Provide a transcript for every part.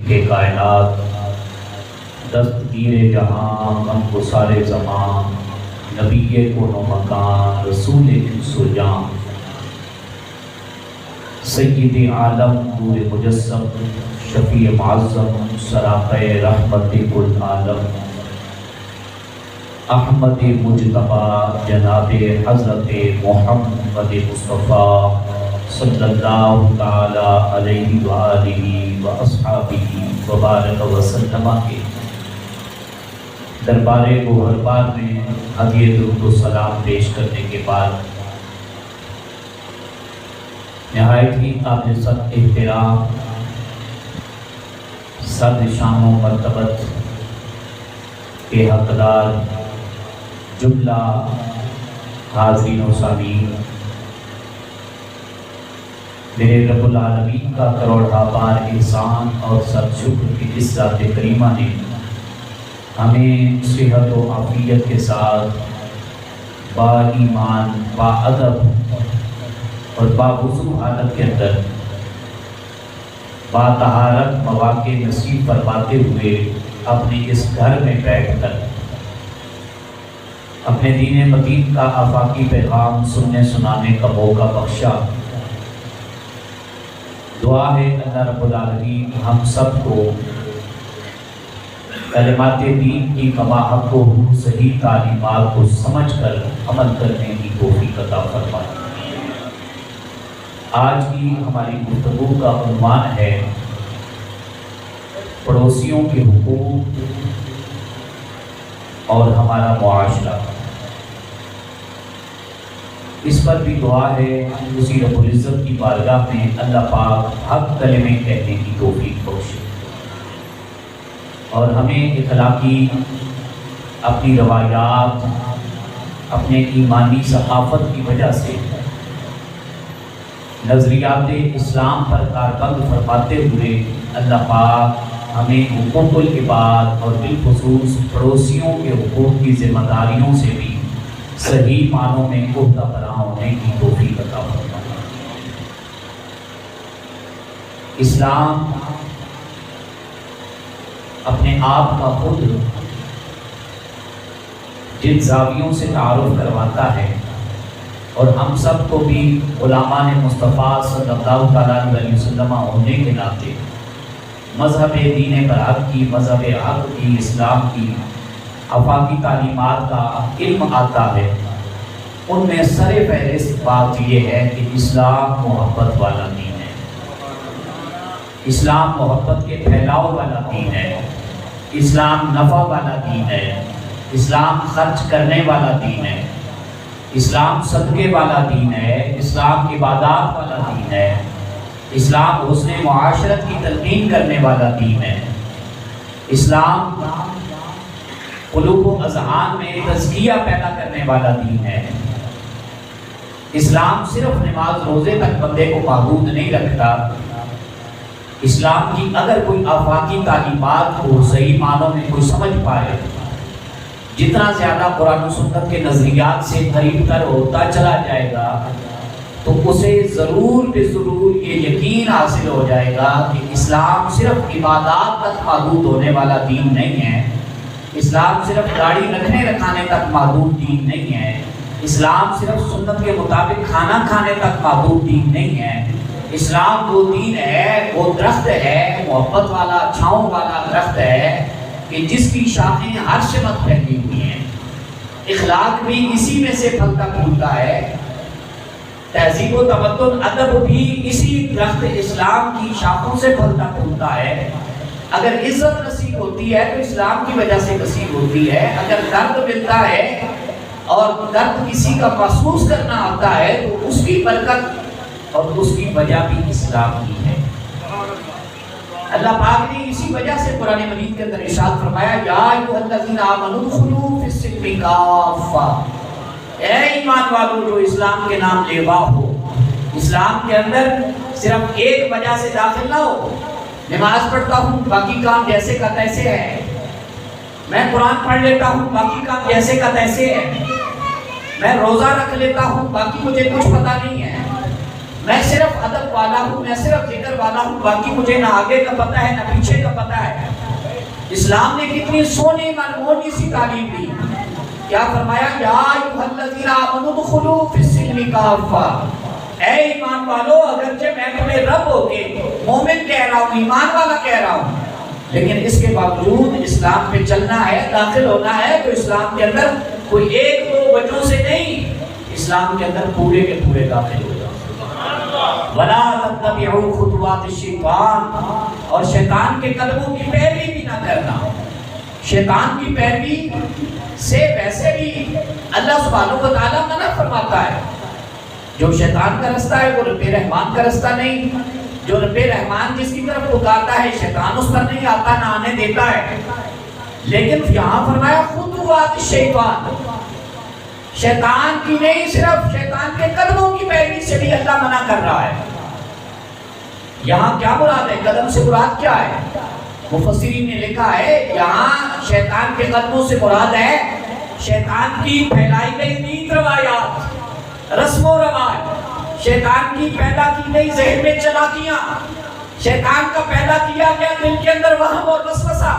کہ کائنات دستگیر جہاں غم گسار زمان نبی کون و مکان رسول انس و جان سید عالم نور مجسم شفیع معظم سراپہ رحمت کل عالم احمد مجتبی جناب حضرت محمد مصطفیٰ صلی اللہ تعالی علیہ وآلہ واصحابہ وبارک وسلم کے دربار گوہربار میں ہدیہ درود و سلام پیش کرنے کے بعد نہایت ہی قابل صد احترام صد شان و مرتبت کے حقدار جملہ حاضرین و سامعین، میرے رب العالمین کا کروڑا بار احسان اور سب شکر کی اس ذات کریمہ نے ہمیں صحت و عافیت کے ساتھ با ایمان با ادب اور با وضو حالت کے اندر با طہارت مواقع نصیب فرماتے ہوئے اپنے اس گھر میں بیٹھ کر اپنے دین متین کا آفاقی پیغام سننے سنانے کا موقع بخشا۔ دعا ہے اللہ رب العالمین ہم سب کو کلمات دین کی کماحق کو صحیح تعلیمات کو سمجھ کر عمل کرنے کی توفیق عطا فرمائے۔ آج کی ہماری گفتگو کا عنوان ہے پڑوسیوں کے حقوق اور ہمارا معاشرہ۔ اس پر بھی دعا ہے اسی رب العزت کی بارگاہ میں اللہ پاک حق کلمے کہنے کی توفیق بخشے اور ہمیں اخلاقی اپنی روایات اپنے ایمانی ثقافت کی وجہ سے نظریات اسلام پر کاربند فرماتے ہوئے اللہ پاک ہمیں حقوق العباد اور بالخصوص پڑوسیوں کے حقوق کی ذمہ داریوں سے بھی صحیح معنوں میں عہدہ برآں ہونے کی توفیق عطا فرمائے۔ اسلام اپنے آپ کا خود جن زاویوں سے تعارف کرواتا ہے اور ہم سب کو بھی غلامان مصطفیٰ صلی اللہ تعالیٰ علیہ وسلم ہونے کے ناطے مذہب دین برحق کی مذہب حق کی اسلام کی آفاقی تعلیمات کا علم آتا ہے، ان میں سر فہرست بات یہ ہے کہ اسلام محبت والا دین ہے، اسلام محبت کے پھیلاؤ والا دین ہے، اسلام نفع والا دین ہے، اسلام خرچ کرنے والا دین ہے، اسلام صدقے والا دین ہے، اسلام عبادات والا دین ہے، اسلام حسن معاشرت کی تلقین کرنے والا دین ہے، اسلام قلوب و اذہان میں تزکیہ پیدا کرنے والا دین ہے، اسلام صرف نماز روزے تک بندے کو محدود نہیں رکھتا، اسلام کی اگر کوئی آفاقی تعلیمات کو صحیح معنوں میں کوئی سمجھ پائے، جتنا زیادہ قرآن و سنت کے نظریات سے قریب تر ہوتا چلا جائے گا تو اسے ضرور بے ضرور یہ یقین حاصل ہو جائے گا کہ اسلام صرف عبادات تک محدود ہونے والا دین نہیں ہے، اسلام صرف داڑھی رکھنے رکھانے تک محدود دین نہیں ہے، اسلام صرف سنت کے مطابق کھانا کھانے تک محدود دین نہیں ہے، اسلام وہ دین ہے، وہ درخت ہے محبت والا چھاؤں والا درخت ہے کہ جس کی شاخیں ہر شمت پھیلی ہوئی ہیں، اخلاق بھی اسی میں سے پھلتا پھولتا ہے، تہذیب و تمدن ادب بھی اسی درخت اسلام کی شاخوں سے پھلتا پھولتا ہے۔ اگر عزت نصیب ہوتی ہے تو اسلام کی وجہ سے نصیب ہوتی ہے، اگر درد ملتا ہے اور درد کسی کا محسوس کرنا آتا ہے تو اس کی برکت اور اس کی وجہ بھی اسلام کی ہے۔ اللہ پاک نے اسی وجہ سے قرآن مجید کے اندر ارشاد فرمایا یا ایھا الذین آمنوا ادخلوا فی السلم کافہ، اے ایمان والو جو اسلام کے نام لیوا ہو، اسلام کے اندر صرف ایک وجہ سے داخل نہ ہو، نماز پڑھتا ہوں باقی کام جیسے کا تیسے ہے، میں قرآن پڑھ لیتا ہوں باقی کام جیسے کا تیسے ہے، میں روزہ رکھ لیتا ہوں باقی مجھے کچھ پتہ نہیں ہے، میں صرف ادب والا ہوں، میں صرف ذکر والا ہوں، باقی مجھے نہ آگے کا پتہ ہے نہ پیچھے کا پتہ ہے۔ اسلام نے کتنی سونی منموٹی سی تعلیم دی، کیا فرمایا؟ یا ایھا الذین آمنوا ادخلوا فی السلم کافہ، اے ایمان والو اگرچہ میں تمہیں رب ہو کے مومن کہہ رہا ہوں، ایمان والا کہہ رہا ہوں، لیکن اس کے باوجود اسلام پہ چلنا ہے، داخل ہونا ہے تو اسلام کے اندر کوئی ایک دو وجہوں سے نہیں، اسلام کے اندر پورے کے پورے داخل ہو جاؤ۔ وَلَا تَتَّبِعُوا خُطُوَاتِ الشَّيْطَانِ، اور شیطان کے قدموں کی پیروی بھی نہ کرنا۔ شیطان کی پیروی سے ویسے بھی اللہ سبحانہ و تعالیٰ منع فرماتا ہے۔ جو شیطان کا رستہ ہے وہ رب رحمان کا رستہ نہیں، جو رب رحمان جس کی طرف پکارتا ہے شیطان اس پر نہیں آتا، نہ آنے دیتا ہے۔ لیکن یہاں فرمایا خطوات الشیطان، شیطان کی نہیں، صرف شیطان کے قدموں کی پیروی سے بھی اللہ منع کر رہا ہے۔ یہاں کیا مراد ہے؟ قدم سے مراد کیا ہے؟ مفسرین نے لکھا ہے یہاں شیطان کے قدموں سے مراد ہے شیطان کی پھیلائی گئی نیت روایات، رسم و رواج، شیطان کی پیدا کی گئی ذہن میں چلاکیاں، شیطان کا پیدا کیا گیا دل کے اندر وہم اور وسوسہ۔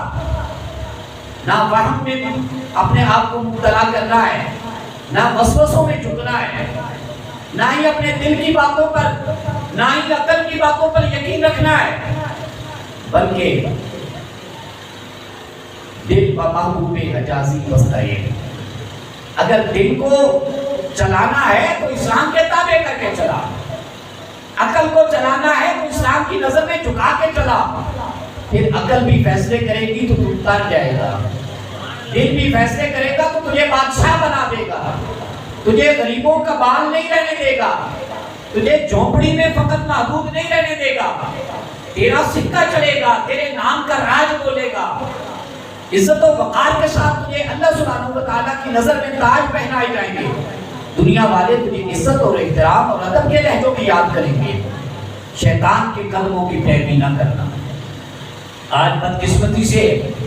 نہ وہم میں اپنے آپ کو مبتلا کرنا ہے، نہ وسوسوں میں جھکنا ہے، نہ ہی اپنے دل کی باتوں پر، نہ ہی عقل کی باتوں پر یقین رکھنا ہے، بلکہ دل بمحبوب حجازی مستعین۔ اگر دل کو چلانا ہے تو اسلام کے تابع کر کے چلا، عقل کو چلانا ہے تو اسلام کی نظر میں جھکا کے چلا، پھر عقل بھی فیصلے کرے گی تو تو اتر جائے گا، دل بھی فیصلے کرے گا تو تجھے بادشاہ بنا دے گا، تجھے غریبوں کا بال نہیں رہنے دے گا، تجھے جھونپڑی میں فقط محدود نہیں رہنے دے گا، تیرا سکہ چلے گا، تیرے نام کا راج بولے گا، عزت و وقار کے ساتھ تجھے اللہ سبحانہ و تعالیٰ کی نظر میں تاج پہنائے جائیں گے، دنیا والے تجھے عزت اور احترام اور ادب کے لہجوں میں یاد کریں گے۔ شیطان کے قدموں کی پیروی نہ کرنا۔ آج بدقسمتی سے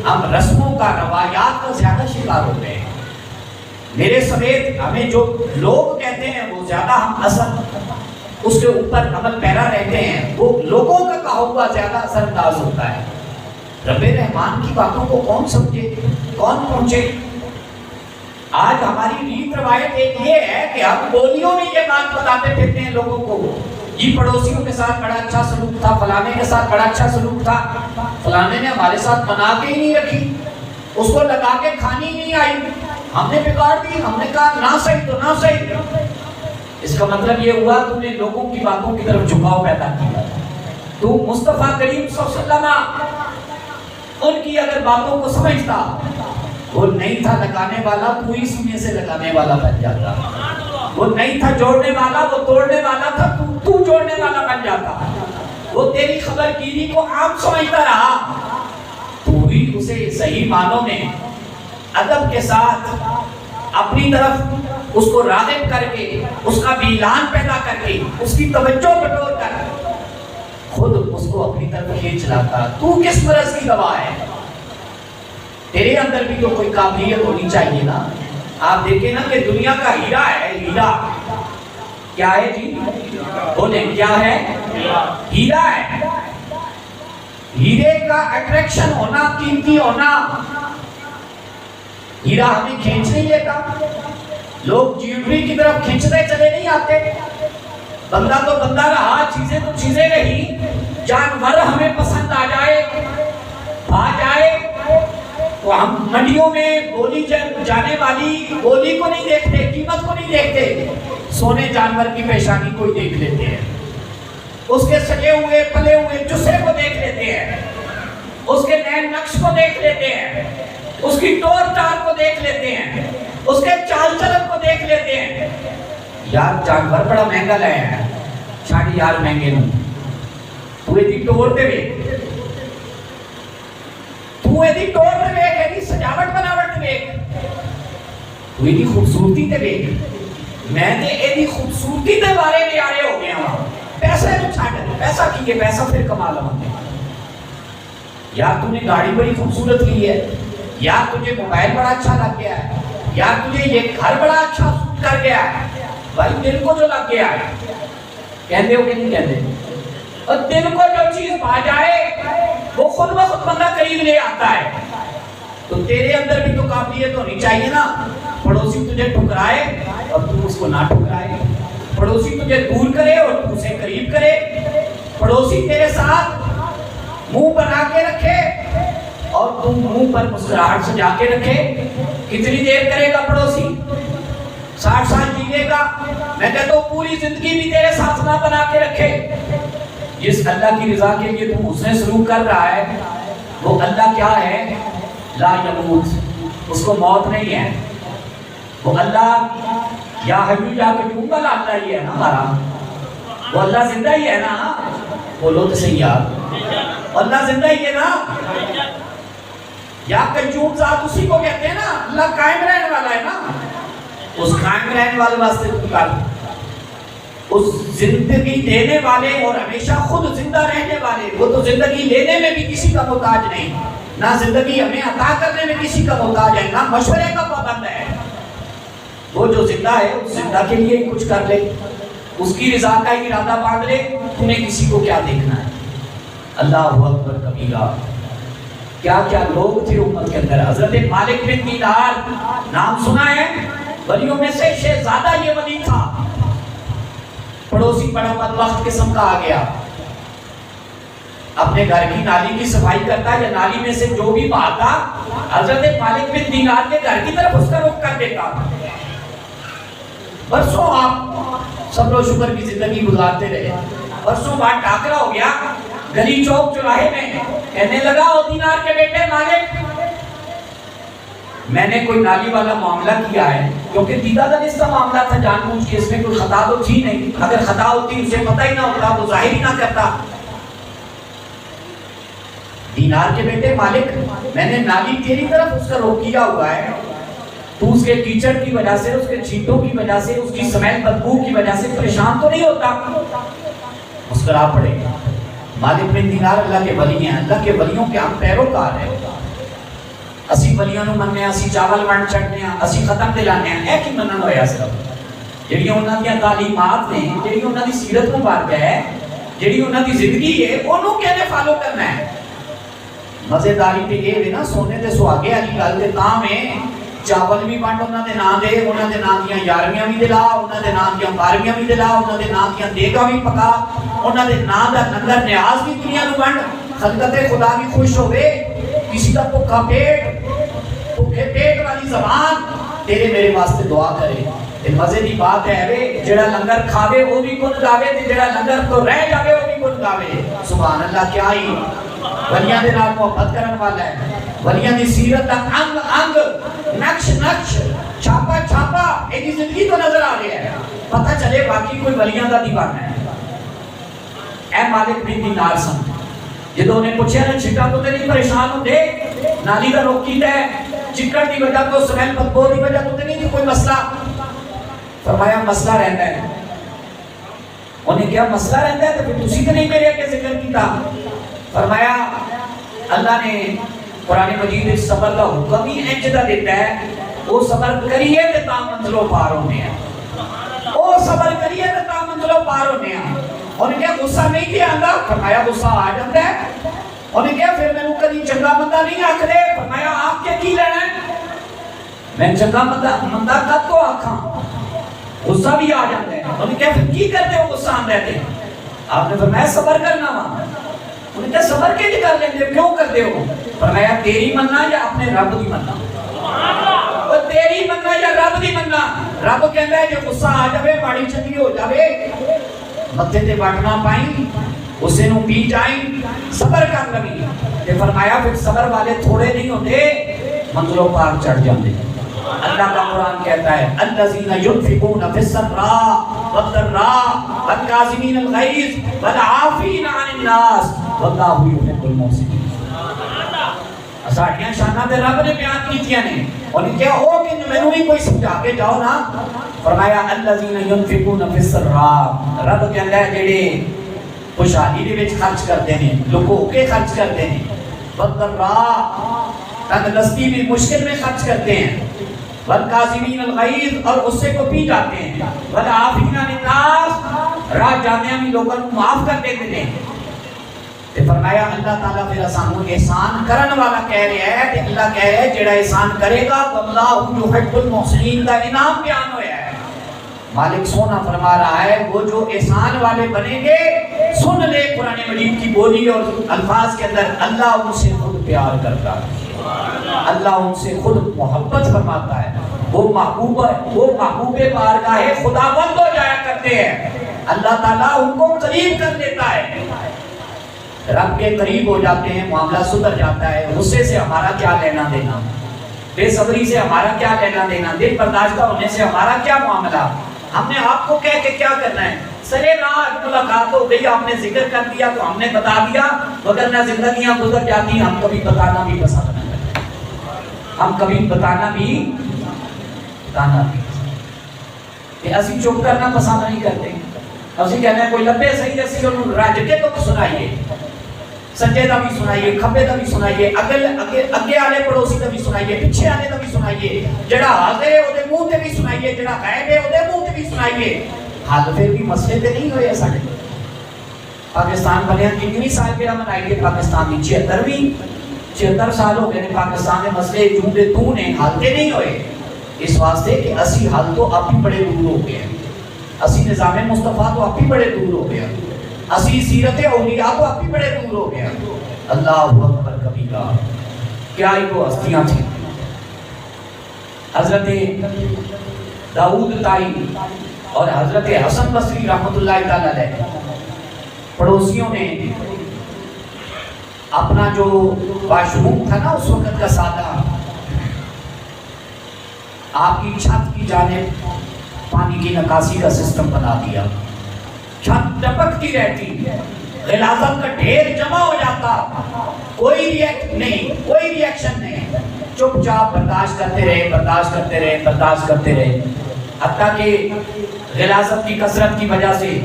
ہم رسموں کا، روایات کا زیادہ شکار ہوتے ہیں۔ میرے سمیت ہمیں جو لوگ کہتے ہیں وہ زیادہ ہم اثر اس کے اوپر عمل پیرا رہتے ہیں، وہ لوگوں کا کہا ہوا زیادہ اثر انداز ہوتا ہے۔ رب رحمان کی باتوں کو کون سمجھے، کون پہنچے؟ آج ہماری ریت روایت ایک یہ ہے کہ ہم بولیوں میں یہ بات بتاتے پھرتے ہیں لوگوں کو، یہ پڑوسیوں کے ساتھ بڑا اچھا سلوک تھا، فلانے کے ساتھ بڑا اچھا سلوک تھا، فلانے نے ہمارے ساتھ بنا کے ہی نہیں رکھی، اس کو لگا کے کھانی نہیں آئی، ہم نے بگاڑ دی، ہم نے کہا نہ صحیح تو نہ صحیح۔ اس کا مطلب یہ ہوا تم نے لوگوں کی باتوں کی طرف جھکاؤ پیدا کیا۔ تو مصطفیٰ کریم صلی اللہ علیہ وسلم ان کی اگر باتوں کو سمجھتا، وہ نہیں تھا لگانے والا، تو ہی سینے سے لگانے والا بن جاتا، وہ نہیں تھا جوڑنے والا، وہ توڑنے والا تھا، تو جوڑنے والا بن جاتا، وہ تیری خبر گیری کو عام سمجھتا رہا، تو ہی اسے صحیح معنوں میں ادب کے ساتھ اپنی طرف اس کو راغب کر کے، اس کا میلان پیدا کر کے، اس کی توجہ بٹور کر خود اس کو اپنی طرف کھینچ لاتا۔ تو کس مرض کی دوا ہے؟ تیرے اندر بھی تو کوئی قابلیت ہونی چاہیے نا۔ آپ دیکھیں نا کہ دنیا کا ہیرا ہے، ہیرا کیا ہے جی؟ بولیں کیا ہے؟ ہیرا ہے۔ ہیرے کا اٹریکشن ہونا، قیمتی ہونا، ہیرا ہمیں کھینچ نہیں لیتا۔ لوگ جیولری کی طرف کھینچتے چلے نہیں آتے۔ بندہ تو بندہ رہا، چیزیں تو چیزیں رہی، جانور ہمیں پسند آ جائے، آ جائے تو ہم منڈیوں میں بولی جانے والی بولی کو نہیں دیکھتے، قیمت کو نہیں دیکھتے، سونے جانور کی پیشانی کو ہی دیکھ لیتے ہیں، اس کے سجے ہوئے پلے ہوئے جسے کو دیکھ لیتے ہیں، اس کے نئے نقش کو دیکھ لیتے ہیں، اس کی ٹور ٹار کو دیکھ لیتے ہیں، اس کے چال چلن کو دیکھ لیتے ہیں۔ یار جانور بڑا مہنگا لائے ہیں، چھاڑی یار مہنگے نوں، تو ایدی ٹور دے وے، تو ایدی ٹور دے وے، ایدی سجاوٹ بناوٹ دے وے، تو ایدی خوبصورتی دے وے، میں نے ایدی خوبصورتی دے بارے میں آرے ہو گیا ہوں، پیسے تو چھاڑے، پیسہ کیے، پیسہ پھر کما لوں گے۔ یار تو نے گاڑی بڑی خوبصورت لی ہے، یار تجھے موبائل بڑا اچھا لگ گیا ہے، یار تجھے یہ گھر بڑا اچھا سوٹ کر گیا ہے، بھائی دل کو جو لگ گیا ہے، کہتے ہو کہ نہیں کہتے؟ اور دل کو جو چیز پا جائے وہ خود بخود بندہ قریب لے آتا ہے. تو تیرے اندر بھی تو قابلیت ہونی چاہیے نا. پڑوسی تجھے ٹھکرائے اور تو اس کو نہ ٹھکرائے. پڑوسی تجھے دور کرے اور تو اسے قریب کرے. پڑوسی تیرے ساتھ منہ بنا کے رکھے اور تم منہ پر مسکراہٹ سجا کے رکھے. کتنی دیر کرے گا پڑوسی؟ 60 سال جیے گا. میں کہتا ہوں پوری زندگی بھی تیرے ساتھ نہ بنا کے رکھے. جس اللہ کی رضا کے لیے تم اس نے سلوک کر رہا ہے وہ اللہ کیا ہے؟ لا یموت. اس کو موت نہیں ہے. وہ اللہ یا حیو یا قیوم والا اللہ ہی ہے نا ہمارا. وہ اللہ زندہ ہی ہے نا. بولو تو صحیح یار. اللہ زندہ ہی ہے نا. یا قیوم ذات اسی کو کہتے ہیں نا. اللہ قائم رہنے والا ہے نا. اس قائم رہنے والے واسطے تو کر اس زندگی دینے والے اور ہمیشہ خود زندہ رہنے والے. وہ تو زندگی لینے میں بھی کسی کا محتاج نہیں, نہ زندگی ہمیں عطا کرنے میں کسی کا محتاج ہے, نہ مشورے کا پابند ہے. وہ جو زندہ ہے اس زندہ کے لیے کچھ کر لے, اس کی رضا کا ارادہ باندھ لے. تمہیں کسی کو کیا دیکھنا ہے؟ اللہ اکبر کبیرہ. کیا کیا لوگ تھے امت کے اندر. حضرت مالک بن دینار نام سنا ہے؟ ولیوں میں سے شہزادہ یہ ولی تھا. پڑوسی بڑا بدبخت قسم کا آ گیا, اپنے گھر کی نالی کی صفائی کرتا یا نالی میں سے جو بھی بہاتا حضرت مالک بن دینار کے گھر کی طرف اس کا رخ کر دیتا. برسوں آپ صبر و شکر کی زندگی گزارتے رہے. برسوں بعد ٹاکرا ہو گیا گلی چوک چوراہے میں. کہنے لگا او دینار کے بیٹے مالک, میں نے کوئی نالی والا معاملہ کیا ہے, کیونکہ دیدہ دن اس کا معاملہ تھا, جان بوجھ کے, اس میں کوئی خطا تو تھی نہیں. اگر خطا ہوتی اسے پتہ ہی نہ ہوتا, وہ ظاہر ہی نہ کرتا. دینار کے بیٹے مالک, میں نے نالی تیری طرف اس کا رخ کیا ہوا ہے, تو اس کے کیچڑ کی وجہ سے, اس کے چھینٹوں کی وجہ سے, اس کی سمیل بدبو کی وجہ سے پریشان تو نہیں ہوتا؟ مسکرا پڑے. مالک بن دینار اللہ کے ولی ہیں. اللہ کے ولیوں کے ہم پیروکار ہیں. اسی ولیاں نو مننے, اسی چاول ونڈ چھٹنے, اسی ختم دلانے ہیں. اے کی منن ہویا صرف جڑی انہاں دی تعلیمات نے, جڑی انہاں دی سیرت مبارک ہے, جڑی انہاں دی زندگی ہے, اونوں کہنے فالو کرنا ہے. مزیداری تے یہ ہے نا, سونے تے سہاگے والی گل تے تاں میں چاول بھی ونڈ انہاں دے نام دے, انہاں دے نام دیاں یارویاں بھی دلا, انہاں دے نام دیاں بارویاں بھی دلا, انہاں دے نام دیاں دیگاں بھی پکا, انہاں دے نام دا نظر نیاز بھی دنیا نو ونڈ. خلقت خدا بھی خوش ہوے, کسی کا بھوکا پیٹ, بھوکے پیٹ والی زبان تیرے میرے واسطے دعا کرے. تے مزے دی بات ہے وے, جڑا لنگر کھاوے وہ بھی گن گاوے, تے جڑا لنگر تو رہ جاوے وہ بھی گن گاوے. سبحان اللہ. کیا ہی ولیاں دے نال محبت کرن والا ہے. ولیاں دی سیرت دا انگ انگ, نقش نقش, چھاپا چھاپا ایک زندگی تو نظر آ رہا ہے. پتہ چلے باقی کوئی ولیاں دا دیوانہ ہے. اے مالک بن دینار سن, جدوں نے پوچھا نا چھٹا تو نہیں پریشان ہوندے, نالی دا رخ کیتا ہے, چکر دی وجہ تو, سمیل بدبو دی وجہ تو نہیں کوئی مسئلہ؟ فرمایا مسئلہ رہتا ہے. انہیں کیا مسئلہ رہتا ہے؟ تو پھر تسی تو نہیں میرے اگے ذکر کیتا. فرمایا اللہ نے قرآن مجید صبر کا حکم ہی انجدہ دیتا ہے, وہ صبر کریے تے تا منزلوں پار ہونے ہیں. وہ صبر کریے تے تا منزلوں پار ہونے ہیں. انہیں کیا غصہ نہیں کیا آندا؟ فرمایا غصہ آ جاتا ہے. انہیں کیا پھر میں کدی چنگا بندہ نہیں آکھ دے؟ فرمایا آپ کے کی لینا ہے؟ میں چنگا بندہ کد کو آکھاں؟ غصہ بھی آ جاتا ہے. انہیں کیا پھر کی کرتے ہو غصہ آن رہتے ہیں؟ آپ نے فرمایا صبر کرنا وہاں. انہیں کیا صبر کے لئے کر لیں گے, کیوں کرتے ہو؟ فرمایا تیری مننا یا اپنے رب دی مننا؟ وہ تیری مننا یا رب دی مننا؟ رب کہتا ہے جو غصہ آ جاوے, ماڑی چنگی ہو جاوے, متھے تے بٹنا پائیں, اسے نو پی جائیں, صبر کر لگی. تے فرمایا پھر صبر والے تھوڑے نہیں ہوتے, منزلوں پار چڑھ جاندے. اللہ کا قرآن کہتا ہے الذین ينفقون فی السراء والضراء والکاظمین الغیظ والعافین عن الناس واللہ یحب المحسنین. ساڑیاں شانہ دے رب نے بیان کیتیاں نے. انہیں کیا ہو کہ میں بھی کوئی سمجھا کے جاؤ نا. فرمایا الذین ينفقون فی السراء, رب کہتا ہے جڑے خوشحالی دے وچ خرچ کرتے ہیں, لکو کے خرچ کرتے ہیں, والضراء تنگ دستی بھی مشکل میں خرچ کرتے ہیں, والکاظمین الغیظ اور غصے کو پی جاتے ہیں, والعافین عن الناس راہ جاندیاں بھی لوگوں کو معاف کر دیتے ہیں۔ تے فرمایا اللہ تعالیٰ پھر سانو احسان کرن والا کہہ رہا ہے، تے اللہ کہہ رہا ہے جڑا احسان کرے گا واللہ یحب المحسنین کا انعام بیان ہوا ہے۔ مالک سونا فرما رہا ہے وہ جو احسان والے بنیں گے، سن لے قرآن مجید کی بولی اور الفاظ کے اندر، اللہ ان سے خود پیار کرتا ہے، اللہ ان سے خود محبت فرماتا ہے، وہ محبوب بارگاہ خداوند ہو جایا کرتے ہیں، اللہ تعالیٰ ان کو قریب کر لیتا ہے، رب کے قریب ہو جاتے ہیں، معاملہ سدھر جاتا ہے۔ غصے سے ہمارا کیا لینا دینا، بے صبری سے ہمارا کیا لینا دینا، دل برداشتہ ہونے سے ہمارا کیا معاملہ، ہم نے آپ کو کہہ کے کیا کرنا ہے، سرے راہ ملاقات ہو گئی، آپ نے ذکر کر دیا تو ہم نے بتا دیا، وگرنہ زندگیاں گزر جاتی، ہم کبھی بتانا بھی پسند نہیں کرتے، ہم کبھی بتانا بھی کہ اسی چپ کرنا پسند نہیں کرتے، اسی کہنا ہے کوئی لبے صحیح اسی انہوں رج کے تو سنائیے، سجے دا بھی سنائیے، کھبے دا بھی سنائیے، اگے آلے پڑوسی دا بھی سنائیے، پچھے آلے دا بھی سنائیے، جڑا حاضر ہے وہ دے منہ تے بھی سنائیے، جڑا غائب ہے وہ دے منہ تے بھی سنائیے، حال پھر بھی مسئلے تے نہیں ہوئے ساڑھے۔ پاکستان بنیا کتنی سال پہ منائی گئے پاکستان کی 76 سال ہو گئے پاکستان کے مسئلے جوندے تو نے حال تے نہیں ہوئے، اس واسطے کہ اسی حال تو آپ ہی بڑے دور ہو گئے ہیں، اسی نظام مصطفیٰ تو آپ ہی بڑے دور ہو گیا، اسی سیرت اولیاء تو آپ ہی بڑے دور ہو گیا۔ اللہ اکبر کبیرہ، کیا ہی وہ ہستیاں تھیں۔ حضرت داؤد طائی اور حضرت حسن بصری رحمت اللہ تعالیٰ علیہ پڑوسیوں نے اپنا جو واش روم تھا نا اس وقت کا سادہ، آپ کی چھت کی جانب پانی کی نکاسی کا سسٹم بنا دیا، چھت ٹپکتی رہتی، غلاظت کا ڈھیر جمع ہو جاتا، کوئی ریئیکشن نہیں، چپ چاپ برداشت کرتے رہے، حتیٰ کہ غلاظت کی کثرت کی وجہ سے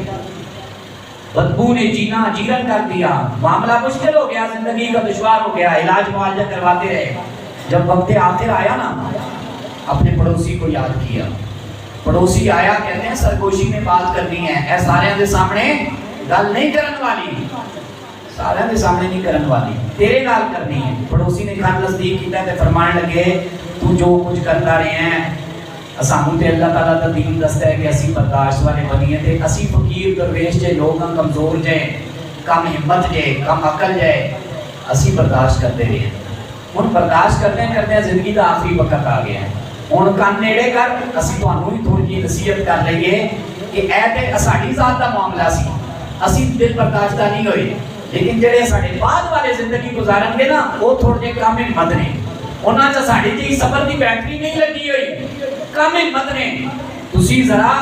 بدبو نے جینا جیرن کر دیا، معاملہ مشکل ہو گیا، زندگی کا دشوار ہو گیا، علاج معالجہ کرواتے رہے۔ جب وقت آخر آیا نا، اپنے پڑوسی کو یاد کیا، پڑوسی آیا، کہتے ہیں سرگوشی میں بات کرنی ہے، اے سارے دے سامنے گل نہیں کرن والی، سارے دے سامنے نہیں کرن والی، تیرے گل کرنی ہے۔ پڑوسی نے کھان نزدیک کیتا ہے، فرمانے لگے تو جو کچھ کرتا رہے ہیں، اسانو تے اللہ تعالیٰ دا دین دستا ہے کہ اسی برداشت والے بنیے تھے، اسی فقیر درویش جے لوگ کمزور جے، کم ہمت جے، کم عقل جے، اسی برداشت کرتے رہے ہیں۔ ان برداشت کرتے زندگی دا آخری وقت آ گیا ہے، ہن کان نیڑے کر، اسی تانوں ہی تھوڑی جی نصیحت کر لئیے کہ اے تے ساڈی ذات دا معاملہ سی، اسی دل برداشتہ نہیں ہوئے، لیکن جڑے ساڈے بعد والے زندگی گزارن گے نا، وہ تھوڑے کم ہمت نے، انہاں چ ساڈی جی صبر دی بیٹری نہیں لگی ہوئی، کم ہمت نے، تسی ذرا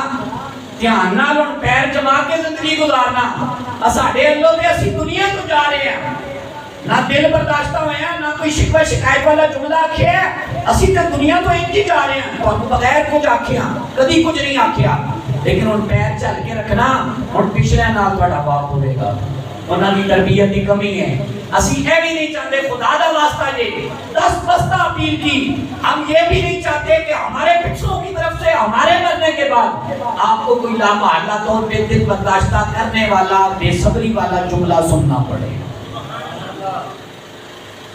دھیان نال ہن پیر جما کے زندگی گزارنا، ساڈے اللہ تے اسی دنیا تو جا رہے ہیں، نہ دل برداشتہ ہوئے ہیں، نہ کوئی شکوہ شکایت والا جملہ آکھے ہے، اسی تے دنیا تو انجی جا رہے ہیں، تو آپ بغیر کچھ آکھے ہیں، کدی کچھ نہیں آکھے ہیں، لیکن ان پیر چل کے رکھنا، ان پچھلے نال بڑا باپ ہوئے گا، انہاں کی تربیت کی کمی ہے، اسی یہ بھی نہیں چاہتے خدا دا واسطہ جے، دست بستہ اپیل کی، ہم یہ بھی نہیں چاہتے کہ ہمارے پچھلوں کی طرف سے ہمارے مرنے کے بعد آپ کو کوئی لامحالہ طور پہ دل برداشتہ کرنے والا، بے صبری والا جملہ سننا پڑے۔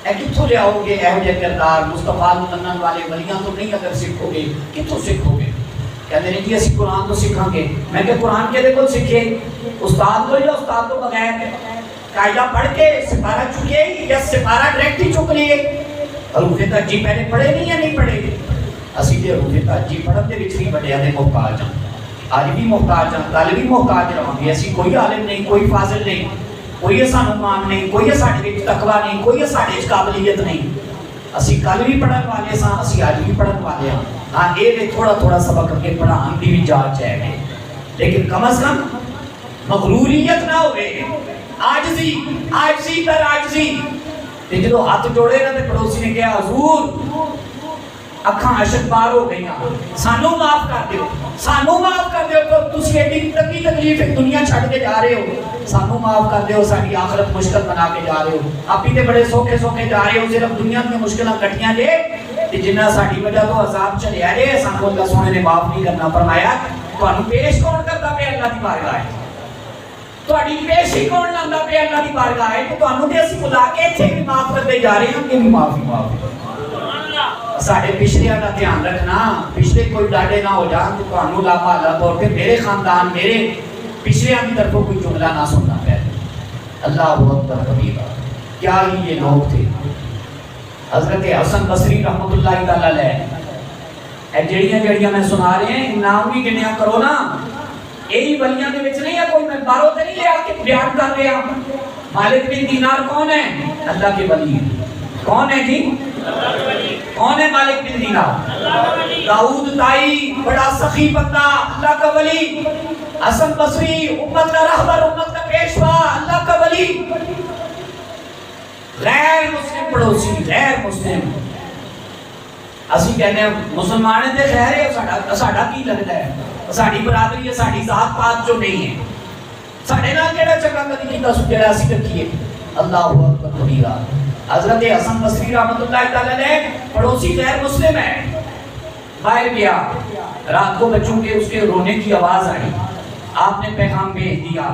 اے کتھوں لے آؤ گے اے جے کردار، مصطفیٰ منن والے ولیاں تو نہیں اگر سکھو گے، کتھوں سکھو گے؟ کہتے ہیں جی اسی قرآن تو سکھاں گے، میں کہ قرآن کے دے کو سکھے، استاد کو یا استاد کو بغیر قاعدہ پڑھ کے سپارہ چکے یا سپارہ ڈائریکٹ ہی چک لیے، حروف ترجیح پہلے پڑھے نہیں یا نہیں پڑھے؟ اسی تے حروف ترجیح پڑھن دے وچ بھی بڑے دے محتاج ہیں، آج بھی محتاج ہیں، کل بھی محتاج رہوں گے، اسی کوئی عالم نہیں، کوئی فاضل نہیں، کوئی سانو مان نہیں، کوئی ساڈے وچ تقوی نہیں، کوئی ساڈے وچ قابلیت نہیں، اسی کل بھی پڑھن والے ساں، اسی اج بھی پڑھن والے ہاں، ہاں یہ تھوڑا تھوڑا سبق کے پڑھان دی بھی جانچ ہے، لیکن کم از کم مغروریت نہ ہوئے، آجزی پر آجزی۔ جدو ہاتھ جوڑے نا تے پڑوسی نے کہا حضور اکھاں عشق بار ہو گئی ہیں، سانو معاف کر دیو، سانو معاف کر دیو، تو تسی ایڈی تکی تکلیف دنیا چھڑ کے جا رہے ہو، سانو معاف کر دیو، ساری آخرت مشکل بنا کے جا رہے ہو، آپ ہی تے بڑے سوکھے سوکھے جا رہے ہو، صرف دنیا کی مشکلیں کٹیاں جے کہ جنہ ساڑی وجہ تو عذاب چلے آ رہے، سانو اللہ سونے نے معاف نہیں کرنا۔ فرمایا تو انہوں پیش کون کرتا پہ اللہ کی بارگاہ ہے، تہاڈی پیشی کون لاندا پیا اللہ دی بارگاہ ہے کہ تانوں تے اسی بلا کے ایتھے بھی معاف کرتے جا رہے ہیں کہ بھی معاف ساڈے پچھلیاں دا دھیان رکھنا پچھلے کوئی ڈاڈے نہ ہو جان تو تانوں لا مالا طور پہ میرے خاندان میرے پچھلیاں کی طرفوں کوئی جملہ نہ سننا پے اللہ اکبر کبیرہ کیا ہی یہ لوگ تھے حضرت حسن بصری رحمۃ اللہ تعالی علیہ اے جڑیاں میں سنا رہے ہیں نام بھی گنیا کرو نا یہی ولیاں دے وچ نہیں ہے کوئی میں باہروں تے نہیں لے آ کے بیان کر رہا مالک بن دینار کون ہے اللہ کے ولی کون ہے جی کون ہے مالک بن دینار داؤد تائی بڑا سخی بندہ اللہ کا ولی حسن بصری امت کا رہبر امت کا پیشوا اللہ کا ولی غیر مسلم پڑوسی غیر مسلم اسی کہنے ہیں مسلمان دے خیر ہے ساڈا کی لگتا ہے ساڈی برادری ہے ساڈی ذات پات جو نہیں ہے ساڈے نال کیڑا چنگا کدی کیتا سو جڑا اسی رکھیے اللہ اکبر کبیرہ حضرت حسن بصری رحمۃ اللہ تعالی علیہ پڑوسی غیر مسلم ہے باہر گیا رات کو بچوں کے اس کے رونے کی آواز آئی آپ نے پیغام بھیج دیا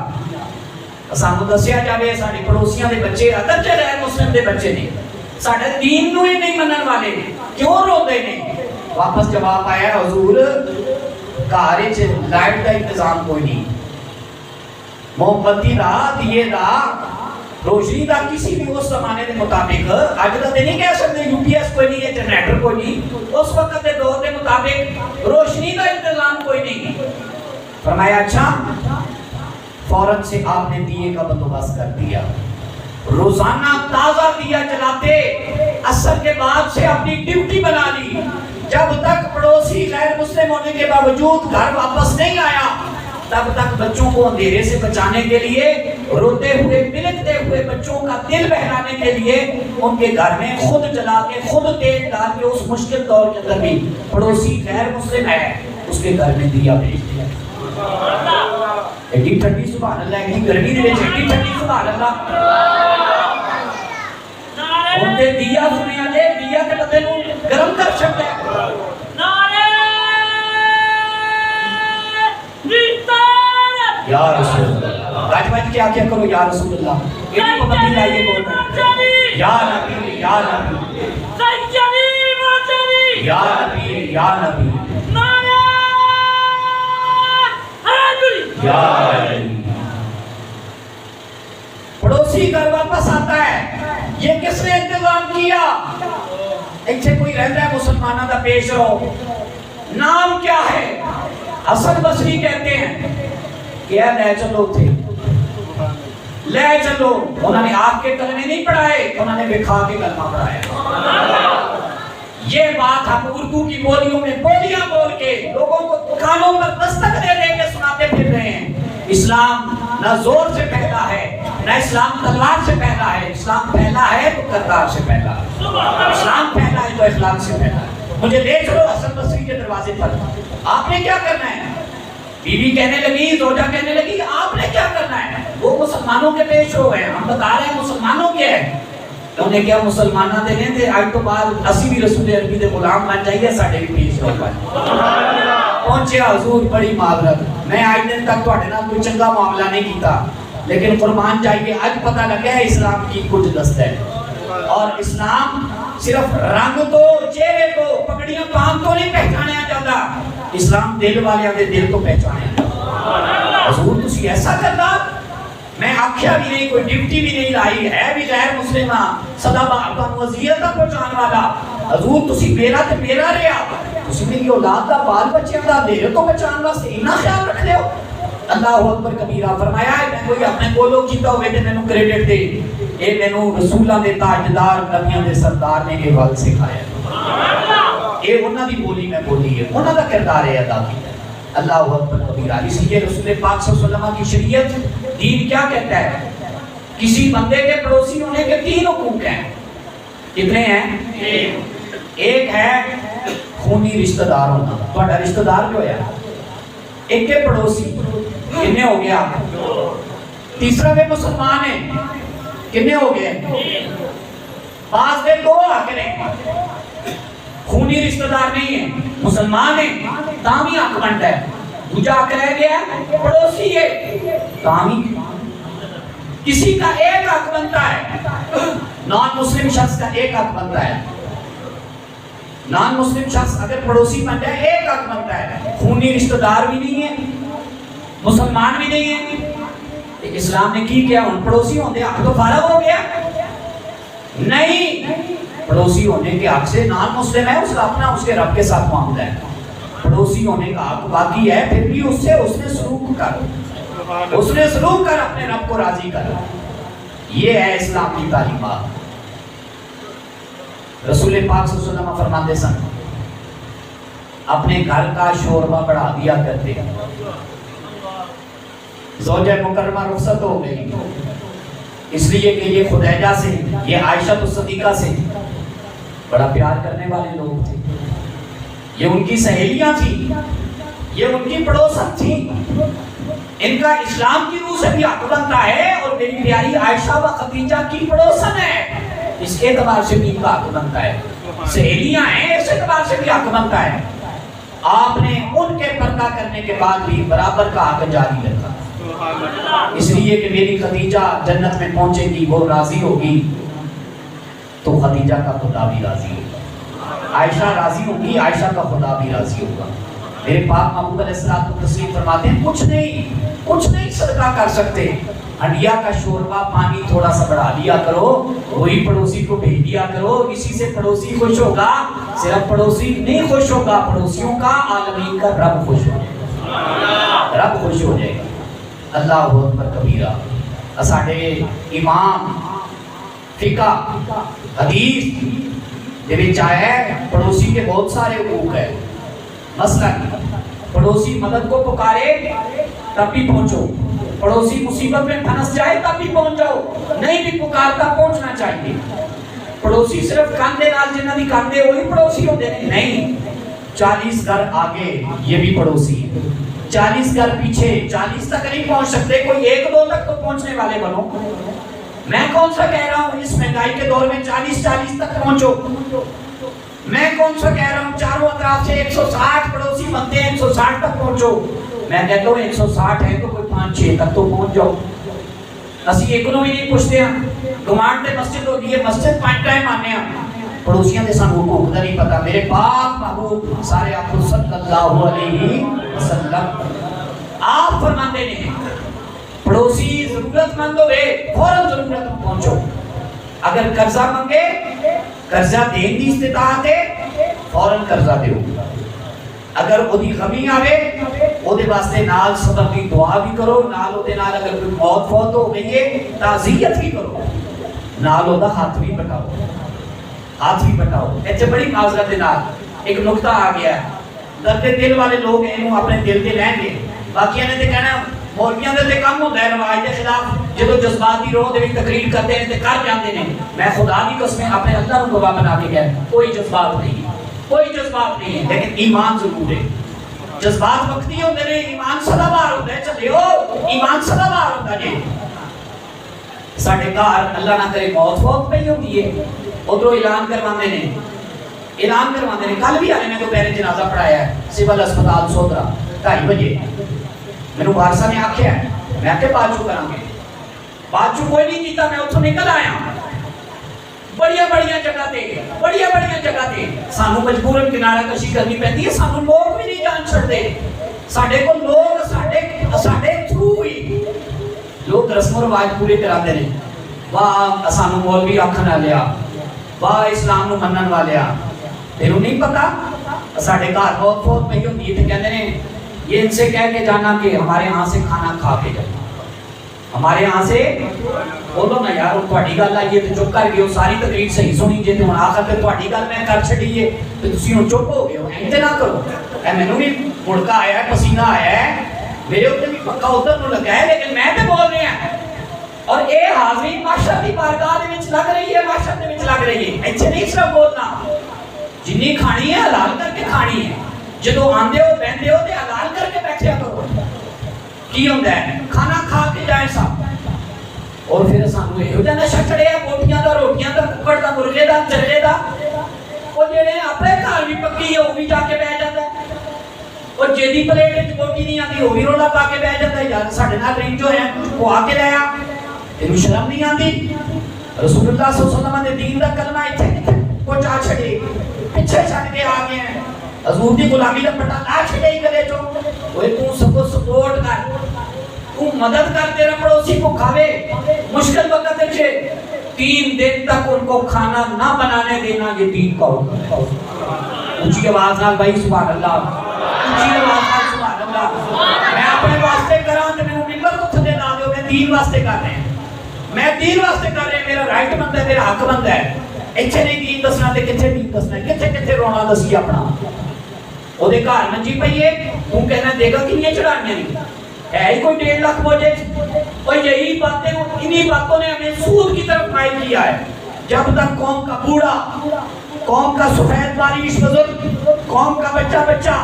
سانو دسیا جاوے ساڈے پڑوسیاں دے بچے اگرچہ غیر مسلم دے بچے نے ساڈے دین نو ہی نہیں منن والے کیوں روندے نے واپس جواب آیا حضور گھر وچ لائٹ دا انتظام کوئی نہیں موم بتی دا دیے دا روشنی دا کسی بھی اس زمانے دے مطابق اج دا تے نہیں کہہ سکتے یو پی ایس کوئی نہیں ہے جنریٹر کوئی نہیں اس وقت دے دور دے مطابق روشنی دا انتظام کوئی نہیں فرمایا اچھا فوراً سے آپ نے دیے کا بندوبست کر دیا روزانہ تازہ دیا جلاتے عصر کے بعد سے اپنی ڈیوٹی بنا لی جب تک پڑوسی غیر مسلم ہونے کے باوجود گھر واپس نہیں آیا تب تک بچوں کو اندھیرے سے بچانے کے لیے روتے ہوئے بلکتے ہوئے بچوں کا دل بہلانے کے لیے ان کے گھر میں خود جلا کے خود تیل ڈال کے اس مشکل دور کے اندر بھی پڑوسی غیر مسلم ہے اس کے گھر میں دیا بھیج دیا ایڈی ٹھنڈی سبحان اللہ ایڈی گرمی دے وچ ایڈی ٹھنڈی سبحان اللہ ان تے دیا سنیا جے دیا تے بندے نوں گرم کر چھڈدا ہے نعرہ رسالت یا رسول اللہ راج بھائی کیا کیا کرو یا رسول اللہ ایڈی پابندی لائیے بول یا نبی یا نبی سیدی موجودی یا نبی یا نبی پڑوسی گھر واپس آتا ہے یہ کس نے انتظام کیا ایچے کوئی رہتا ہے مسلمانہ دا پیش رو نام کیا ہے حسن بصری کہتے ہیں کیا لے چلو تھے لے چلو انہوں نے آپ کے کلمے نہیں پڑھائے انہوں نے بکھا کے کلمہ پڑھایا یہ بات ہم اردو کی بولیوں میں بولیاں بول کے لوگوں کو کانوں پر دستک دے دے کے سناتے پھر رہے ہیں اسلام نہ زور سے پہلا ہے نہ اسلام تلوار سے پہلا ہے اسلام پہلا ہے تو کردار سے پہلا ہے اسلام پہلا ہے تو اخلاق سے پہلا ہے مجھے لے چلو حسن بصری کے دروازے پر آپ نے کیا کرنا ہے بیوی کہنے لگی زوجہ کہنے لگی آپ نے کیا کرنا ہے وہ مسلمانوں کے پیش ہو گئے ہم بتا رہے ہیں مسلمانوں کے ہے انہیں کیا مسلمانہ دے لیں تھے آج تو بعد اسی بھی رسول عربی دے غلام بن جائیے ساڑھے بھی پیش ہو پائے پہنچے حضور بڑی معذرت میں آج دن تک تو اٹھنا کوئی چنگا معاملہ نہیں کیتا لیکن قربان جائیے آج پتہ لگا ہے اسلام کی کچھ دست ہے اور اسلام صرف رنگ تو چہرے تو پگڑیاں کام تو نہیں پہچانے جاتا اسلام دل والے آدھے دل تو پہچانے جاتا حضور تسی ایسا کرنا میں آکھیا بھی نہیں کوئی ڈیوٹی بھی نہیں لائی ہے بھی غیر مسلمہ صدا بہتا وزیت کا پہچان والا حضور تسی میرا تے میرا رہا تسی میری اولاد دا بال بچے دا میرے تو پہچان واسطے اتنا خیال رکھ لے ہو اللہ اکبر کبیرہ فرمایا ہے میں کوئی اپنے کولو کیتا ہوئے تے مینوں کریڈٹ دے اے مینوں رسولاں دے تاجدار نبیاں دے سردار نے یہ وقت سکھایا اے انہاں دی بولی میں بولی ہے انہاں دا کردار ہے ادا کیا اللہ اکبر کبیرہ اس لیے رسول پاک صلی اللہ علیہ وسلم کی شریعت دین کیا کہتا ہے کسی بندے کے پڑوسی ہونے کے 3 حقوق ہیں کتنے ہیں ایک ہے خونی رشتہ دار ہونا تہاڈا رشتہ دار جو ہے ایک کے پڑوسی کتنے ہو گیا تیسرا وہ مسلمان ہے کتنے ہو گئے پاس دے 2 حق ہیں خونی رشتہ دار نہیں ہے مسلمان ہے تامی حق بنتا ہے دوجا حق رہ گیا پڑوسی ہے تامی کسی کا ایک حق بنتا ہے، نان مسلم شخص کا ایک حق بنتا ہے، نان مسلم شخص اگر پڑوسی بن جائے ایک حق بنتا ہے، خونی رشتہ دار بھی نہیں ہے، مسلمان بھی نہیں ہے۔ اسلام نے کی کیا؟ ان پڑوسی ہونے حق تو فارغ ہو گیا؟ نہیں، پڑوسی ہونے کے حق سے نان مسلم ہے، اس کا اپنا اس کے رب کے ساتھ معاملہ ہے، پڑوسی ہونے کا حق باقی ہے، پھر بھی اس نے سلوک کر، اس نے سلوک کر اپنے رب کو راضی کر۔ یہ ہے اسلام کی تعلیمات۔ رسول پاک صلی اللہ علیہ وسلم فرماتے سن اپنے گھر کا شوربہ بڑھا دیا کرتے، زوجہ مکرمہ رخصت ہو گئی اس لیے کہ یہ خدیجہ سے، یہ عائشہ صدیقہ سے بڑا پیار کرنے والے لوگ تھے، یہ ان کی سہیلیاں تھیں، یہ ان کی پڑوسن تھیں، ان کا اسلام کی روح سے بھی حق بنتا ہے، اور میری پیاری عائشہ و خدیجہ کی پڑوسن ہے، اس اعتبار سے بھی ان کا حق بنتا ہے، سہیلیاں ہیں اس اعتبار سے بھی حق بنتا ہے۔ آپ نے ان کے پردہ کرنے کے بعد بھی برابر کا حق جاری رکھا، اس لیے کہ میری خدیجہ جنت میں پہنچے گی، وہ راضی ہوگی تو خدیجہ کا خدا بھی راضی ہوگا، عائشہ راضی ہوگی، عائشہ کا خدا بھی راضی ہوگا۔ میرے پاک محبوب علیہ الصلوۃ والتسلیم فرماتے ہیں کچھ نہیں صدقہ کر سکتے، ہنڈیا کا شوربہ پانی تھوڑا سا بڑھا لیا کرو، وہی پڑوسی کو بھیج دیا کرو، اسی سے پڑوسی خوش ہوگا، صرف پڑوسی نہیں خوش ہوگا، پڑوسیوں کا عالمین کا رب خوش ہو جائے گا، رب خوش ہو جائے گا۔ اللہ اکبر کبیرہ۔ ساڈے امام فقہ حدیث دے وچ آیا ہے پڑوسی کے بہت سارے حقوق ہیں، مثلا پڑوسی مدد کو پکارے تب بھی پہنچو، پڑوسی مصیبت میں پھنس جائے تب بھی پہنچ جاؤ، نہیں بھی پکارتا پہنچنا چاہیے۔ پڑوسی صرف کاندے نال جنہ دی کاندے وہی پڑوسی ہوتے نہیں، 40 گھر آگے یہ بھی پڑوسی ہے، 40 گھر پیچھے، 40 تک نہیں پہنچ سکتے، کوئی 1-2 تک تو پہنچنے والے بنو۔ میں کون سا کہہ رہا ہوں اس مہنگائی کے دور میں 40 تک پہنچو، میں کون سا کہہ رہا ہوں چاروں اطراف سے 160 پڑوسی بنتے ہیں 160 تک پہنچو، میں کہتا ہوں 160 ہے تو کوئی 5-6 تک تو پہنچ جاؤ۔ اسی ایک نو ہی نہیں پوچھتے ہیں، گمانڈ تے مسجد ہوتی ہے، مسجد 5 ٹائم آنے ہیں، پڑوسیاں دے سان حقوق دا نہیں پتا۔ میرے پاک محبوب سارے آپ صلی اللہ علیہ وسلم آپ فرماتے ہیں پڑوسی ضرورت مند ہوئے فوراً ضرورت میں پہنچو، اگر قرضہ منگے قرضہ دین دی استطاعت ہے فوراً قرضہ دیو، اگر وہ دی غمی آوے وہ دے واسطے نال صبر دی دعا بھی کرو، نال وہ دے نال اگر کوئی موت فوت ہو گئی ہے تعزیت بھی کرو، نال وہ دا ہاتھ بھی بٹاؤ۔ ایسے بڑی معذرت دے نال ایک نقطہ آ گیا ہے، درد دل والے لوگ انہوں اپنے دل دے لیں گے، باقیاں نے تے کہنا مولویاں دے تے کم ہوتا ہے رواج دے خلاف، جدو جذباتی روح دے تقریر کرتے ہیں تے کر جاندے ہیں، میں خدا دی قسمیں اپنے اللہ کو گواہ بنا کے کہہ کوئی جذبات نہیں ہے، لیکن ایمان ضرور ہے۔ جذبات وقتی ہوتے ہیں، ایمان سدا بار ہوتا ہے، چلے ہو ایمان سدا بار ہوتا ہے۔ ساڑھے گھر اللہ نہ کرے موت فوت پہ ہی ہوتی ہے، ادھروں اعلان کروانے نے، کل بھی آنے میں تو پہلے جنازہ پڑھایا ہے سول اسپتال سودرا 2:30 بجے، میں نے بارسا نے آکھیا ہے، میں آکھے باچو کران گے، باچو کوئی نہیں کیتا، میں اتھوں نکل آیا، بڑیاں جگہ تے سانو مجبورن کنارہ کشی کرنی پہنی ہے، سانو لوگ بھی نہیں جان چھڑتے، ساڑھے کو لوگ ساڑھے تھرو ہی لوگ رسم و رواج پورے کراتے ہیں، واہ سانو مولوی آکھن والیا، واہ اسلام نو منن والیا، تینوں نہیں پتا ساڑھے گھر بہت بہت پہی ہوتی ہے، کہتے ہیں یہ ان سے کہہ کے جانا کہ ہمارے ہاں سے کھانا کھا کے جانا، ہمارے ہاں سے بولو نا یار، تہاڈی گل آئی ہے تے چپ کر گئے، ساری تقریر صحیح سنی جے تے ہن آخر تے تہاڈی گل میں کر چھڈی ہے تے تسی ہن چپ ہو گئے ہو، ایندے نہ کرو۔ اے مینوں بھی مڑکا آیا ہے، پسینہ آیا ہے، میرے اوپر بھی پکا ادھر نو لگا ہے، لیکن میں تے بول رہا ہوں، اور اے حاضری معاشر دی بارگاہ دے وچ لگ رہی ہے، معاشر دے وچ لگ رہی ہے، ایتھے نہیں صرف بولنا، جنی کھانی ہے حلال کر کے کھانی ہے، جدو آندے ہو بہندے ہو تے حلال کر کے بیٹھیا کرو، کی ہوندا ہے کھانا کھا کے جائے سب، اور پھر سانو یہ ہو جانا نشہ چڑھیا بوٹیاں دا، روٹیاں دا، ککڑ دا، مرغے دا، چرے دا، وہ جڑے اپنے گھر بھی پکی ہے وہ بھی جا کے بیٹھ جاتا ہے، اور جیدی پلیٹ وچ بوٹی نہیں آتی وہ بھی رولا پا کے بیٹھ جاتا ہے، یار ساڈے نال رنج جو ہے وہ آ کے لیا، تینوں شرم نہیں آتی؟ رسول اللہ صلی اللہ علیہ وسلم نے دین دا کلمہ اتنے پہنچا چھڑے، پیچھے چھڑ کے آ گئے ہیں، حضور دی غلامی دا پٹا لا چھڑے ہی کرے جو وہ تو سب کو سپورٹ کر، تو مدد کر، تیرا پڑوسی کو کھاوے، مشکل وقت ہے 3 دن تک ان کو کھانا نہ بنانے دینا، یہ دین کا حکم ہے۔ اونچی آواز نال بھائی سبحان اللہ، اونچی آواز نال سبحان اللہ۔ میں اپنے واسطے کراں تے مینوں ممبر تو تھلے لا دیو، میں دین واسطے کر رہے ہیں، میں دین واسطے کر رہے ہیں، میرا رائٹ بنتا ہے، میرا حق بنتا ہے۔ ایتھے نہیں دین دسنا تے کتھے دین دسنا، کتھے کتھے رونا دسی اپنا۔ او دے گھر منجی پئی ہے، تو کہنا دے گا کنیاں چڑھانیاں نہیں، ہے ہی کوئی 1.5 لاکھ موجے، اور یہی باتیں انہی باتوں نے ہمیں سود کی طرف مائل کیا ہے۔ جب تک قوم کا بوڑھا، قوم کا سفید باریش بزرگ، قوم کا بچہ بچہ،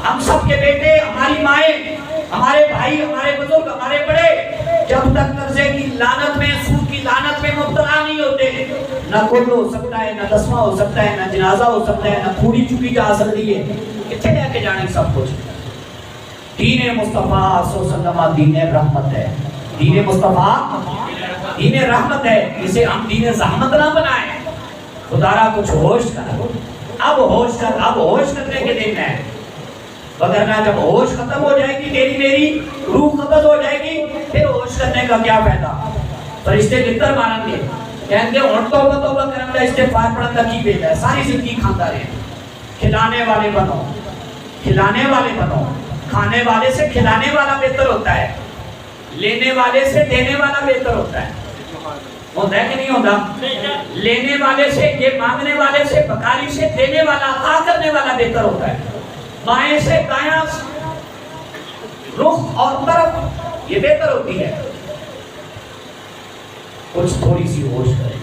ہم سب کے بیٹے، ہماری مائیں، ہمارے بھائی، ہمارے بزرگ، ہمارے بڑے جب تک قرضے کی لعنت میں، سود کی لعنت میں مبتلا نہیں ہوتے، نہ کل ہو سکتا ہے، نہ دسواں ہو سکتا ہے، نہ جنازہ ہو سکتا ہے، نہ تھوڑی چکی جا سکتی ہے، کتنے لے کے جانے سب کچھ۔ دین مصطفیٰ صلی اللہ علیہ وسلم دین رحمت ہے، دین مصطفیٰ دین رحمت ہے، اسے ہم دین زحمت نہ بنائیں۔ خدا را کچھ ہوش کر، اب ہوش کر، اب ہوش کرنے کے دن ہے، وگرنہ جب ہوش ختم ہو جائے گی، تیری میری روح ختم ہو جائے گی، پھر ہوش کرنے کا کیا فائدہ؟ فرشتے لتر مارن گے، کہیں گے ہن توبہ توبہ کرن دا استغفار پڑھن دا کی بیٹا ہے، ساری زندگی کھاتا رہے۔ کھلانے والے بنو، کھلانے والے بنو، کھانے والے سے کھلانے والا بہتر ہوتا ہے، لینے والے سے دینے والا بہتر ہوتا ہے، ہوتا ہے کہ نہیں ہوتا؟ لینے والے سے، یہ مانگنے والے سے، بکاری سے دینے والا، عطا کرنے والا بہتر ہوتا ہے۔ بائیں سے دایاں رخ اور طرف یہ بہتر ہوتی ہے۔ کچھ تھوڑی سی ہوش کریں،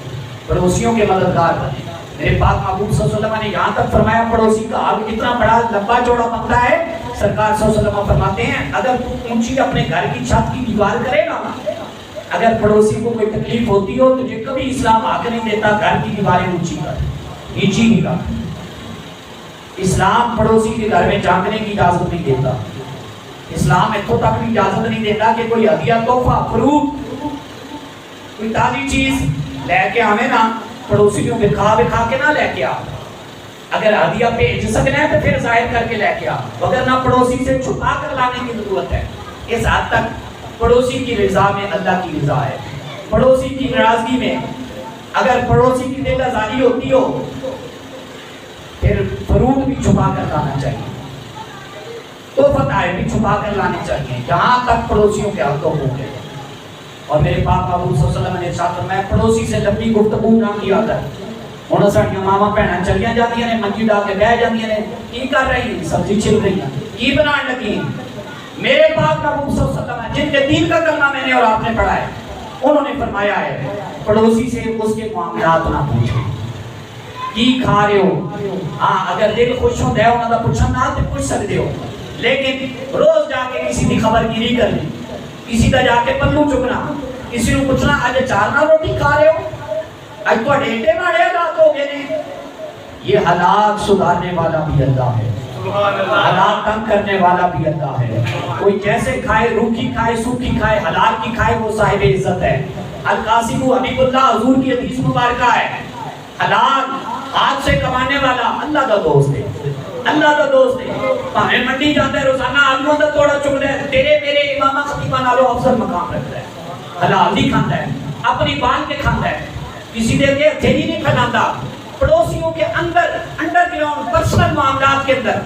پڑوسیوں کے مددگار بنیں۔ میرے پاک محبوب صلی اللہ علیہ وسلم نے یہاں تک فرمایا پڑوسی کا حق اتنا بڑا لمبا چوڑا بنتا ہے، سرکار صلی اللہ علیہ وسلم فرماتے ہیں اگر تو اونچی اپنے گھر کی چھت کی دیوار کرے گا، اگر پڑوسی کو کوئی تکلیف ہوتی ہو تجھے کبھی اسلام حق نہیں دیتا گھر کی دیواریں اونچی کر، نیچی نہیں کر۔ اسلام پڑوسی کے گھر میں جھانکنے کی اجازت نہیں دیتا، اسلام اتھوں تک بھی اجازت نہیں دیتا کہ کوئی ہدیہ، تحفہ، فروٹ، کوئی تازی چیز لے کے آویں نا، پڑوسیوں کے کھا بکھا کے نہ لے کے آ۔ اگر ہدیہ بھیج سکنا ہے تو پھر ظاہر کر کے لے کے آ، وگرنہ پڑوسی سے چھپا کر لانے کی ضرورت ہے۔ اس حد تک پڑوسی کی رضا میں اللہ کی رضا ہے، پڑوسی کی ناراضگی میں اگر پڑوسی کی دل آزاری ہوتی ہو پھر فروٹ بھی چھپا کر لانا چاہیے، تحفہ تحائف بھی چھپا کر لانے چاہیے، جہاں تک پڑوسیوں کے حق ہو گئے۔ اور میرے پاک محبوب صلی اللہ علیہ وسلم نے ارشاد فرمایا پڑوسی سے لمبی گفتگو نہ کیا کر۔ ہن ساڈیاں ماواں بہناں چلیاں جاندیاں نے، منجی ڈا کے بیٹھ جاندیاں نے، کی کر رہی ہیں؟ سبزی چھل رہی ہیں، کی بنان لگی ہیں؟ میرے پاک محبوب صلی اللہ علیہ وسلم جن کے دین کا کلمہ میں نے اور آپ نے پڑھا ہے، انہوں نے فرمایا ہے پڑوسی سے اس کے معاملات نہ پوچھو، کی کھا رہے ہو، ہاں اگر دل خوش ہو دے انہاں دا پوچھن نہ تے پوچھ سکدے ہو، لیکن روز جا کے کسی دی خبر گیری کرنی، کسی کا جا کے پلو چکنا، کسی کو پوچھنا آج 4 نہ روٹی کھا رہے ہو، آج تو ڈیٹے مارے حالات ہو گئے نے۔ یہ حالات سدھارنے والا بھی اللہ ہے، حالات تنگ کرنے والا بھی اللہ ہے۔ کوئی جیسے کھائے، روکھی کھائے، سوکھی کھائے، حلال کی کھائے، وہ صاحب عزت ہے۔ القاسم حبیب اللہ حضور کی حدیث مبارکہ ہے، حلال ہاتھ سے کمانے والا اللہ کا دوست ہے، اللہ کا دوست ہے۔ پاہے منڈی جاتا ہے روزانہ آلووں کا توڑا چک رہا ہے، تیرے میرے امامہ خطیبہ نالو افضل مقام رکھتا ہے، حلال نہیں کھاتا ہے، اپنی بال کے کھاتا ہے، کسی دے کے تھیلی نہیں کھلاتا۔ پڑوسیوں کے اندر انڈر گراؤنڈ پرسنل معاملات کے اندر،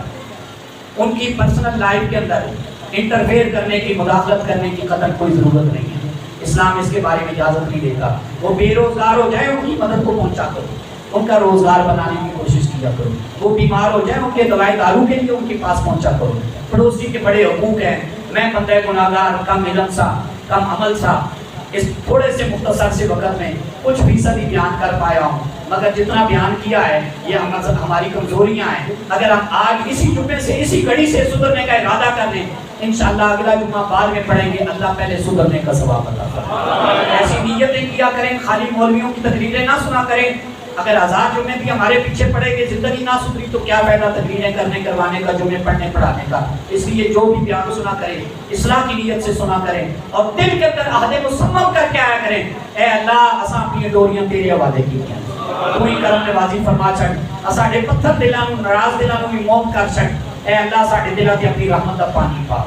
ان کی پرسنل لائف کے اندر انٹرفیئر کرنے کی، مداخلت کرنے کی قطعاً کوئی ضرورت نہیں ہے۔ اسلام اس کے بارے میں اجازت نہیں دیتا۔ وہ بے روزگار ہو جائے ان کی مدد کو پہنچا کرو، ان کا روزگار بنانے کی کوشش کیا کرو، وہ بیمار ہو جائے ان کے دوائی دارو کے لیے ان کے پاس پہنچا کرو۔ پڑوسی کے بڑے حقوق ہیں۔ میں بندہ گناہگار، کم علم سا، کم عمل سا، اس تھوڑے سے مختصر سے وقت میں کچھ فیصدی بیان کر پایا ہوں، مگر جتنا بیان کیا ہے یہ ہماری کمزوریاں ہیں۔ اگر ہم آج اسی جمعے سے، اسی گھڑی سے سدھرنے کا ارادہ کر لیں، انشاءاللہ اگلا جمعہ بعد میں پڑھیں گے، اللہ پہلے سدھرنے کا ثواب عطا فرمائے۔ ایسی نیتیں کیا کریں، خالی مولویوں کی تقریریں نہ سنا کریں، اگر آزاد جمعے بھی ہمارے پیچھے پڑے گے، زندگی نہ سدھری تو کیا فائدہ تقریریں کرنے کروانے کا، جمعے پڑھنے پڑھانے کا؟ اس لیے جو بھی بیان سنا کریں اصلاح کی نیت سے سنا کریں اور دل کے اندر عہد مصمم کر کے آیا کریں، اے اللہ اساں اپنی ڈوریاں تیرے حوالے کیتیاں، پوری کرم نوازی فرما چھڑ، ساڈے پتھر دلاں نوں، ناراض دلاں نوں بھی موم کر چھڑ، اے اللہ ساڈے دلاں تے اپنی رحمت دا پانی پا،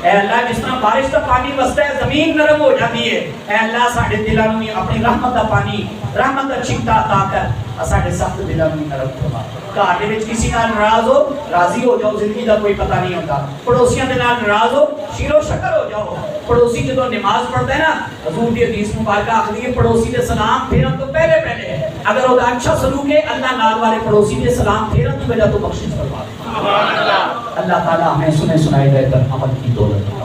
اے اللہ جس طرح بارش کا پانی وستا ہے زمین نرم ہو جاتی ہے، اے اللہ ساڈے دلاں نوں اپنی رحمت دا پانی، رحمت دا چھٹا عطا کر، ساڈے سخت دلاں نوں نرم فرما۔ گھر دے وچ کسی نال ناراض ہو راضی ہو جاؤ، زندگی دا کوئی پتہ نہیں ہوتا، پڑوسیاں دے نال ناراض ہو شیر و شکر ہو جاؤ، پڑوسی جدوں نماز پڑھدا ہے نا، حضور دی حدیث مبارکہ آکھدی ہے پڑوسی دے سلام پھیرن تو پہلے اگر وہ اچھا سلوک ہے اللہ نال والے پڑوسی دے سلام پھیرن کی وجہ تو بخشش فرما دے۔ اللہ تعالی ہمیں سنے سنائے گئے پر عمل کی دولت